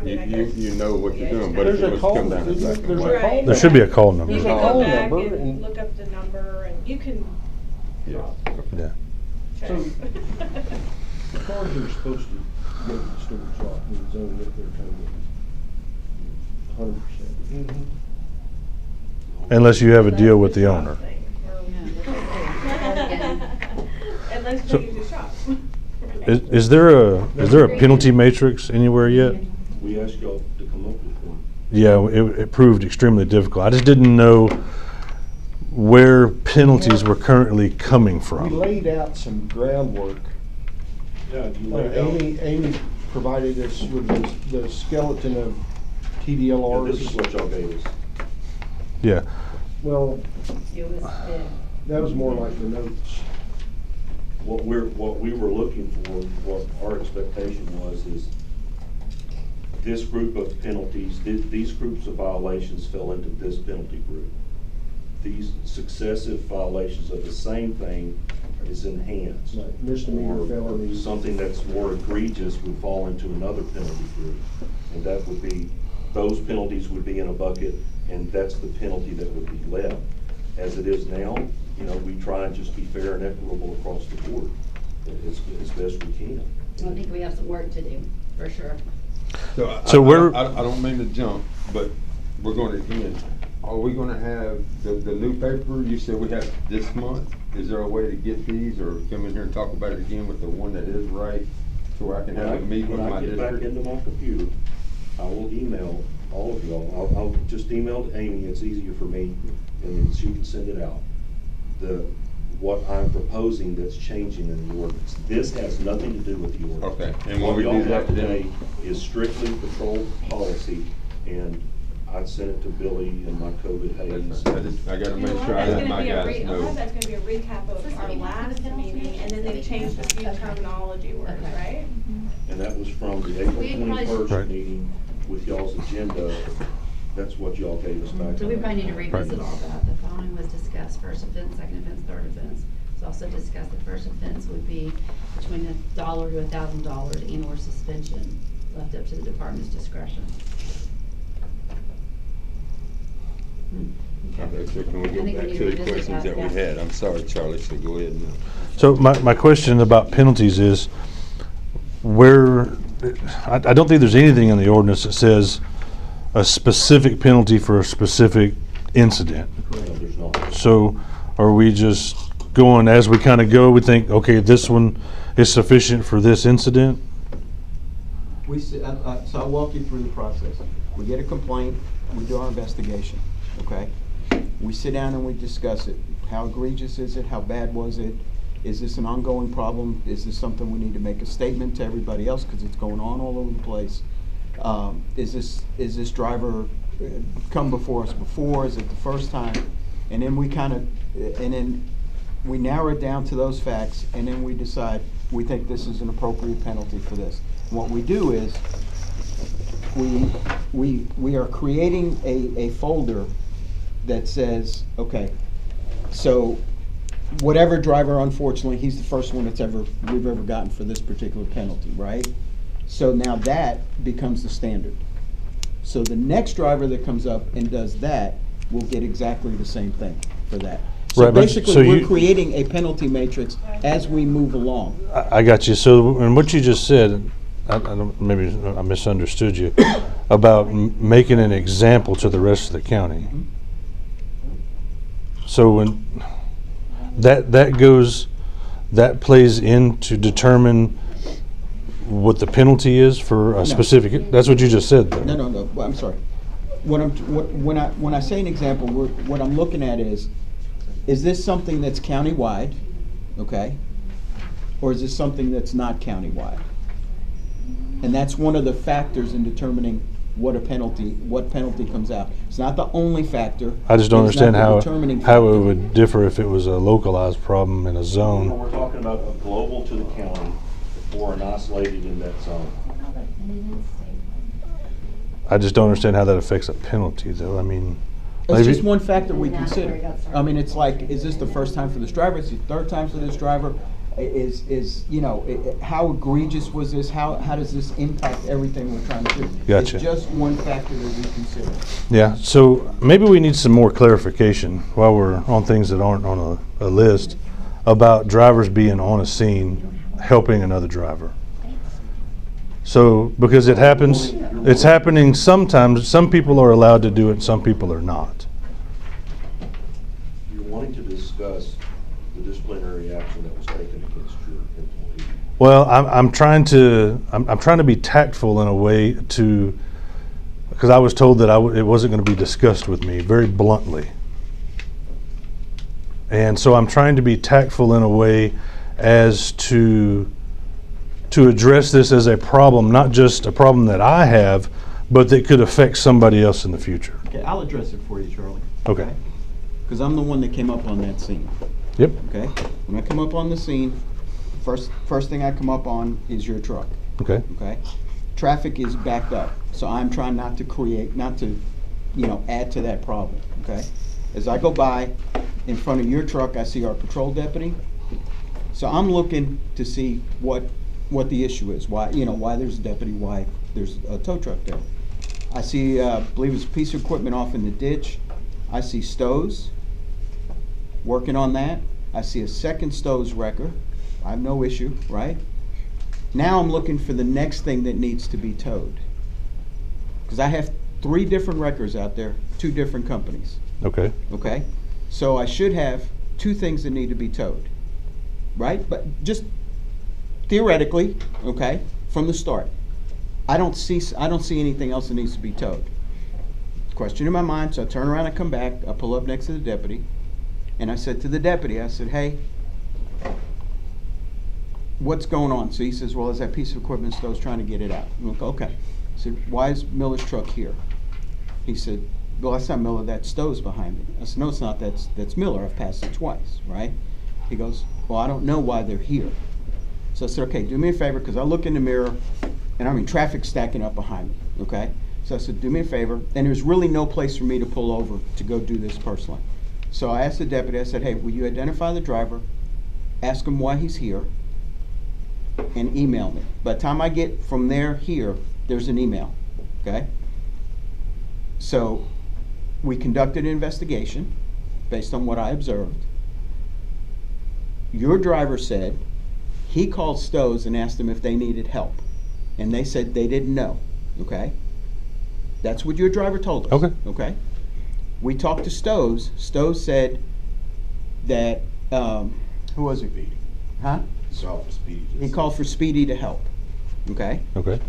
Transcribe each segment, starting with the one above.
You know what you're doing, but There's if a it was call. come down to black and There's a white. call. There should be a call number. You There's can a go call back number and look up the number, and you can Yeah. Yeah. So, check. the cars are supposed to go to the storage lot and zone if they're towing 100%. Unless you have a deal with the owner. Unless So- you use a shop. Is there a penalty matrix anywhere yet? We asked y'all to come up with one. Yeah, it proved extremely difficult. I just didn't know where penalties were currently coming We from. laid out some groundwork. Yeah, you laid out. Amy provided us with the skeleton of Yeah, TDLRs. this is what y'all gave us. Yeah. Well, It was big. that was more like the notes. What we were looking for, what our expectation was, is this group of penalties, these groups of violations fell into this penalty group. These successive violations of the same thing is enhanced. Like misdemeanor, Or felonies. something that's more egregious would fall into another penalty group. And that would be, those penalties would be in a bucket, and that's the penalty that would be left. As it is now, you know, we try and just be fair and equitable across the board as best we can. I think we have some work to do, for sure. So we're- I don't mean to jump, but we're going to end. Are we going to have the new paper? You said we have this month. Is there a way to get these or come in here and talk about it again with the one that is right, so where I can have a meeting with When my I get back district? into my computer, I will email all of y'all. I'll just email to Amy, it's easier for me, and then she can send it out. What I'm proposing that's changing in the ordinance. This has nothing to do with the ordinance. Okay, and when What we y'all do have that, today then is strictly patrol policy, and I sent it to Billy and my COVID haze. I gotta And make a lot sure of I that's let gonna my be a guys a lot know. of that's gonna be a recap of our last meeting, and then they've changed a few Okay. terminology words, Okay. right? And that was from the April We probably- 21st Right. meeting with y'all's agenda. That's what y'all gave us back. So we probably need to revisit Right. all that. The following was discussed: first offense, second offense, third offense. It's also discussed the first offense would be between $1 to $1,000 and/or suspension, left up to the department's discretion. Okay, so can we I go think we back need to to the revisit questions that, that we yeah. had? I'm sorry, Charlie, so go ahead now. So my question about penalties is where, I don't think there's anything in the ordinance that says a specific penalty for a specific incident. No, there's not. So are we just going as we kind of go, we think, okay, this one is sufficient for this incident? So I'll walk you through the process. We get a complaint, we do our investigation, okay? We sit down and we discuss it. How egregious is it? How bad was it? Is this an ongoing problem? Is this something we need to make a statement to everybody else because it's going on all over the place? Is this driver come before us before? Is it the first time? And then we we narrow it down to those facts, and then we decide we think this is an appropriate penalty for this. And what we do is we are creating a folder that says, okay, so whatever driver, unfortunately, he's the first one we've ever gotten for this particular penalty, right? So now that becomes the standard. So the next driver that comes up and does that will get exactly the same thing for that. So Right, but- basically, so we're you- creating a penalty matrix as we move along. I got you. So, and what you just said, I don't, maybe I misunderstood you, about making an example to the rest of the county. So when that plays in to determine what the penalty is for a specific, that's what you just said there. No, well, I'm sorry. When I say an example, what I'm looking at is this something that's countywide, okay? Or is this something that's not countywide? And that's one of the factors in determining what penalty comes out. It's not the only factor. I just don't but it's not understand the determining how it factor. would differ if it was a localized problem in a zone. We're talking about a global to the county or an isolated in that zone. I just don't understand how that affects a penalty, though. I mean, It's maybe, just one factor we consider. I mean, it's like, is this the first time for this driver? Is it the third time for this driver? How egregious was this? How does this impact everything we're trying to do? Gotcha. It's just one factor that we consider. Yeah, so maybe we need some more clarification while we're on things that aren't on a list about drivers being on a scene helping another driver. So, because it happens, it's happening sometimes, some people are allowed to do it, some people are not. You're wanting to discuss the disciplinary action that was taken against your employee. Well, I'm trying to be tactful in a way to, because I was told that it wasn't going to be discussed with me very bluntly. And so I'm trying to be tactful in a way as to address this as a problem, not just a problem that I have, but that could affect somebody else in the future. Okay, I'll address it for you, Charlie. Okay. Because I'm the one that came up on that scene. Yep. Okay? When I come up on the scene, first thing I come up on is your truck. Okay. Okay? Traffic is backed up, so I'm trying not to add to that problem. Okay? As I go by in front of your truck, I see our patrol deputy. So I'm looking to see what the issue is, why there's a deputy, why there's a tow truck there. I see, I believe it's a piece of equipment off in the ditch. I see Stowe's working on that. I see a second Stowe's wrecker. I have no issue, right? Now I'm looking for the next thing that needs to be towed. Because I have 3 different wreckers out there, 2 different companies. Okay. Okay? So I should have 2 things that need to be towed, right? But just theoretically, okay, from the start, I don't see anything else that needs to be towed. Question in my mind, so I turn around and come back. I pull up next to the deputy, and I said to the deputy, I said, hey, what's going on? So he says, well, there's that piece of equipment, Stowe's trying to get it out. I'm like, okay. I said, why is Miller's truck here? He said, well, that's not Miller, that's Stowe's behind me. I said, no, it's not, that's Miller, I've passed it twice, right? He goes, well, I don't know why they're here. So I said, okay, do me a favor, because I look in the mirror, and traffic stacking up behind me, okay? So I said, do me a favor, and there's really no place for me to pull over to go do this personally. So I asked the deputy, I said, hey, will you identify the driver, ask him why he's here, and email me. By the time I get from there here, there's an email, okay? So we conducted an investigation based on what I observed. Your driver said he called Stowe's and asked them if they needed help, and they said they didn't know, okay? That's what your driver told us. Okay. Okay? We talked to Stowe's. Stowe's said that, who was it? Speedy. Huh? He called for Speedy to help, okay? Okay.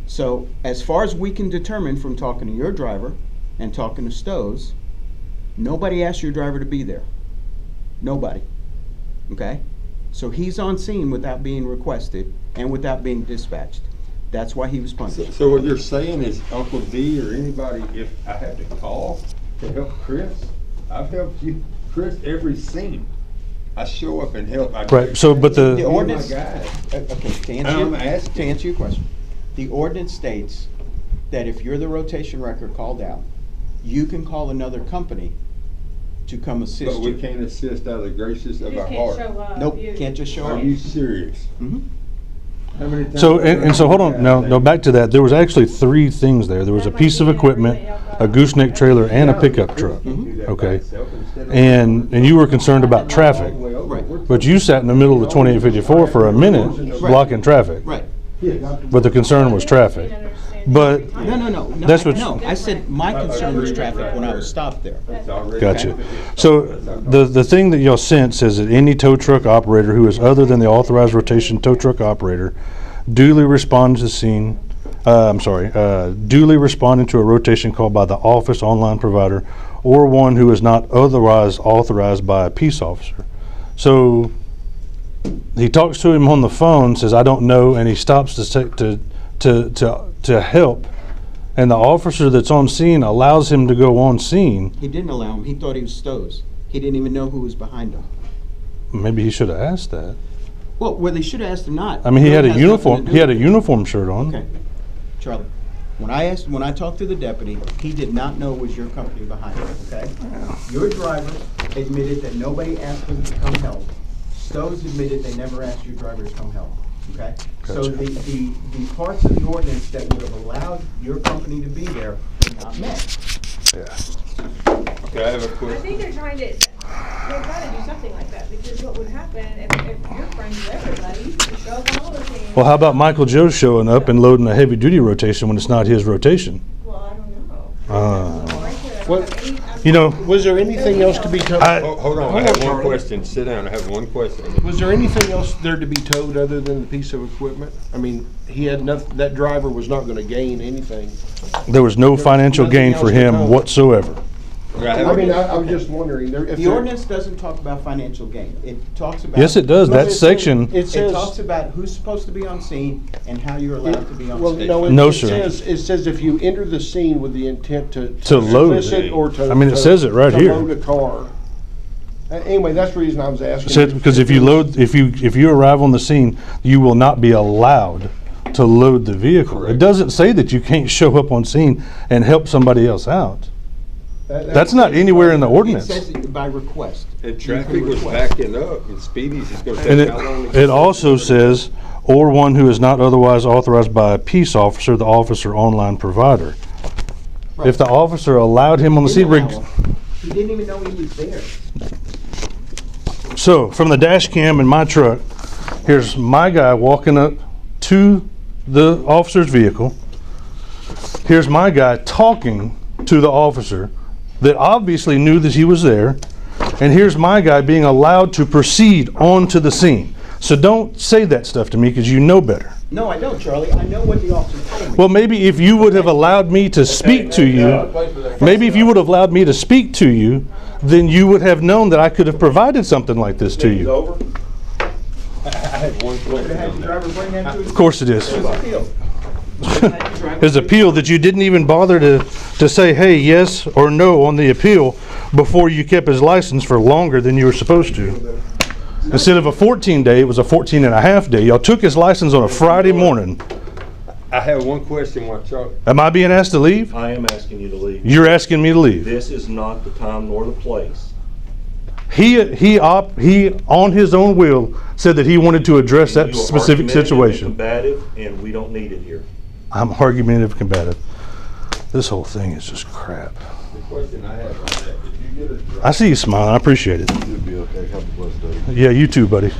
So as far as we can determine from talking to your driver and talking to Stowe's, nobody asked your driver to be there. Nobody, okay? So he's on scene without being requested and without being dispatched. That's why he was punished. So what you're saying is Uncle D or anybody, if I have to call to help Chris, I've helped you, Chris, every scene. I show up and help. Right, so, but the ordinance, guys. okay, I'm asking. to answer your question, the ordinance states that if you're the rotation wrecker called out, you can call another company to come assist But we you. can't assist out of the graces of You our just can't heart. show up. Nope, can't just show Are up. you serious? Mhm. How many times? So, and so hold on, now back to that. There was actually 3 things there. There was a piece of equipment, a gooseneck trailer, and a pickup truck. Okay. And you were concerned about traffic, Right. but you sat in the middle of the 2854 for a minute blocking traffic. Right. But the concern was traffic. But No. That's what No, I said my concern was traffic when I was stopped there. Gotcha. So the thing that y'all sent says that any tow truck operator who is other than the authorized rotation tow truck operator duly responding to the scene, duly responding to a rotation call by the office online provider or one who is not otherwise authorized by a peace officer. So he talks to him on the phone, says, I don't know, and he stops to help, and the officer that's on scene allows him to go on scene. He didn't allow him. He thought he was Stowe's. He didn't even know who was behind him. Maybe he should have asked that. Well, whether he should have asked or not. I mean, he had a has nothing uniform. to do He had a with it. uniform shirt on. Okay, Charlie. When I talked to the deputy, he did not know it was your company behind him. Okay. Your driver admitted that nobody asked him to come help. Stowe's admitted they never asked your driver to come help, okay? So Gotcha. the parts of the ordinance that would have allowed your company to be there were not met. Okay, I have a I question. think they're trying to, they've gotta do something like that, because what would happen if you're friends with everybody, you show up on all the teams. Well, how about Michael Joe showing up and loading a heavy-duty rotation when it's not his rotation? Well, I don't know. Right there, I don't What- have any- I'm- You know, Was there anything else to be towed? Hold on, I have one Charlie. question. Sit down, I have one question. Was there anything else there to be towed other than the piece of equipment? I mean, he had nothing, that driver was not gonna gain anything. there was no financial nothing gain else for to him come. whatsoever. Okay, I mean, I was just wondering, there, if The there. ordinance doesn't talk about financial gain. It talks about. Yes, it does. No, That it says- section, It It says. talks about who's supposed to be on scene and how you're allowed to be on Well, scene. no, No, it sir. says, it says if you enter the scene with the intent to. To load solicit it. or to. I mean, it says it right to here. load a car. Anyway, that's the reason I was asking. said, because if you arrive on the scene, you will not be allowed to load the vehicle. It Correct. doesn't say that you can't show up on scene and help somebody else out. That's not anywhere in the It ordinance. says it by request. And You can traffic was request. backing up and Speedy's is gonna And take how long? it also says, or one who is not otherwise authorized by a peace officer, the officer online provider. If the officer allowed him on the scene, Didn't allow him. He didn't even know he was there. so from the dash cam in my truck, here's my guy walking up to the officer's vehicle. Here's my guy talking to the officer that obviously knew that he was there. And here's my guy being allowed to proceed onto the scene. So don't say that stuff to me because you know better. No, I don't, Charlie. I know what the officer told me. Well, maybe if you would have allowed me to speak to you, maybe if you would have allowed me to speak to you, then you would have known that I could have provided something like this to you. Over? I have one Could have had question. the driver bring that to his. Of course it is. His appeal. His appeal that you didn't even bother to say, hey, yes or no on the appeal before you kept his license for longer than you were supposed to. Instead of a 14-day, it was a 14 and a half day. Y'all took his license on a Friday morning. I have one question while Charlie. Am I being asked to leave? I am asking you to leave. You're asking me to leave. This is not the time nor the place. He on his own will said that he wanted to address that You are specific argumentative and situation. combative, and we don't need it here. I'm argumentative, combative. This whole thing is just crap. The question I have on that, if you get a I see you smiling. I appreciate it. You'll be okay. Have a blessed day. Yeah, you too, buddy.